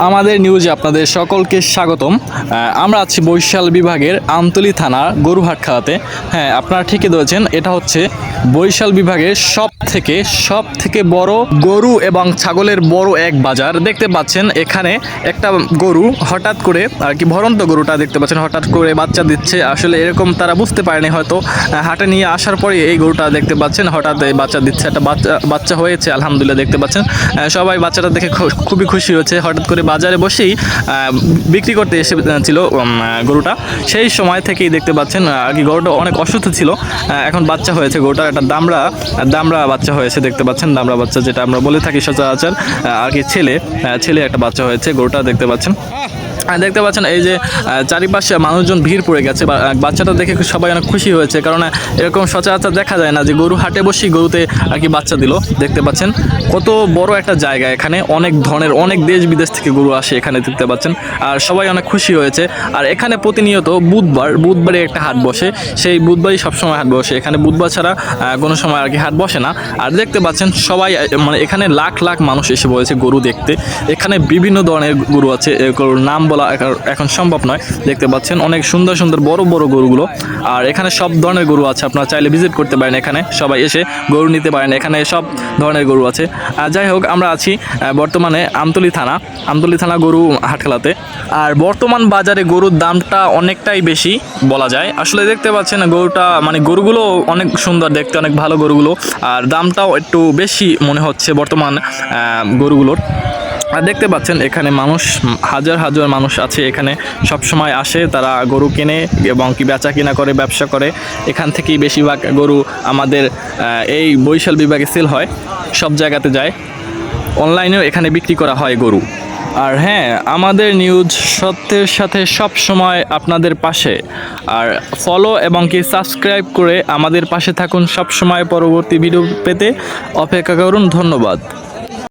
আমাদের নিউজে আপনাদের সকলকে স্বাগতম। আমরা আছি বরিশাল বিভাগের আমতলী থানার গরুহাট খেলাতে। হ্যাঁ, আপনারা ঠিকই ধরেছেন, এটা হচ্ছে বরিশাল বিভাগের সব থেকে বড় গরু এবং ছাগলের বড় এক বাজার। দেখতে পাচ্ছেন এখানে একটা গরু হঠাৎ করে আর কি, ভরন্ত গরুটা দেখতে পাচ্ছেন হঠাৎ করে বাচ্চা দিচ্ছে। আসলে এরকম তারা বুঝতে পারেনি, হয়তো হাটে নিয়ে আসার পরে এই গরুটা দেখতে পাচ্ছেন হঠাৎ বাচ্চা দিচ্ছে। একটা বাচ্চা হয়েছে আলহামদুলিল্লাহ, দেখতে পাচ্ছেন সবাই বাচ্চাটা দেখে খুবই খুশি হয়েছে। হঠাৎ করে বাজারে বসেই বিক্রি করতে এসেছিল গরুটা। সেই সময় থেকেই দেখতে পাচ্ছেন আর কি গরুটা অনেক অসুস্থ ছিল, এখন বাচ্চা হয়েছে গরুটার। একটা দামড়া বাচ্চা হয়েছে, দেখতে পাচ্ছেন দামড়া বাচ্চা, যেটা আমরা বলে থাকি সচরাচর আর কি ছেলে একটা বাচ্চা হয়েছে গরুটা, দেখতে পাচ্ছেন। দেখতে পাচ্ছেন এই যে চারিপাশে মানুষজন ভিড় পড়ে গেছে। বাচ্চাটা দেখে সবাই অনেক খুশি হয়েছে, কারণ এরকম সচরাচর দেখা যায় না যে গরু হাটে বসেই গরুতে আর কি বাচ্চা দিল। দেখতে পাচ্ছেন কত বড় একটা জায়গা, এখানে অনেক ধরনের অনেক দেশ বিদেশ থেকে গরু আসে এখানে, দেখতে পাচ্ছেন। আর সবাই অনেক খুশি হয়েছে। আর এখানে প্রতিনিয়ত বুধবারে একটা হাট বসে, সেই বুধবারই সবসময় হাট বসে এখানে, বুধবার ছাড়া কোনো সময় আর কি হাট বসে না। আর দেখতে পাচ্ছেন সবাই মানে এখানে লাখ লাখ মানুষ এসে বলেছে গরু দেখতে। এখানে বিভিন্ন ধরনের গরু আছে, গরুর নাম বলা এখন সম্ভব নয়। দেখতে পাচ্ছেন অনেক সুন্দর সুন্দর বড় বড় গরুগুলো। আর এখানে সব ধরনের গরু আছে, আপনারা চাইলে ভিজিট করতে পারেন, এখানে সবাই এসে গরু নিতে পারেন। এখানে সব ধরনের গরু আছে। আর যাই হোক, আমরা আছি বর্তমানে আমতলী থানা গরু হাট খেলাতে। আর বর্তমান বাজারে গরুর দামটা অনেকটাই বেশি বলা যায়। আসলে দেখতে পাচ্ছেন গরুটা মানে গরুগুলো অনেক সুন্দর দেখতে, অনেক ভালো গরুগুলো। আর দামটাও একটু বেশি মনে হচ্ছে বর্তমান গরুগুলোর। আর দেখতে পাচ্ছেন এখানে হাজার হাজার মানুষ আছে, এখানে সব সময় আসে, তারা গরু কেনে এবং কি বেচা কিনা করে, ব্যবসা করে। এখান থেকেই বেশিরভাগ গরু আমাদের এই বরিশাল বিভাগে সেল হয়, সব জায়গাতে যায়। অনলাইনেও এখানে বিক্রি করা হয় গরু। আর হ্যাঁ, আমাদের নিউজ সত্যের সাথে সব সময় আপনাদের পাশে। আর ফলো এবং কি সাবস্ক্রাইব করে আমাদের পাশে থাকুন সব সময়। পরবর্তী ভিডিও পেতে অপেক্ষা করুন। ধন্যবাদ।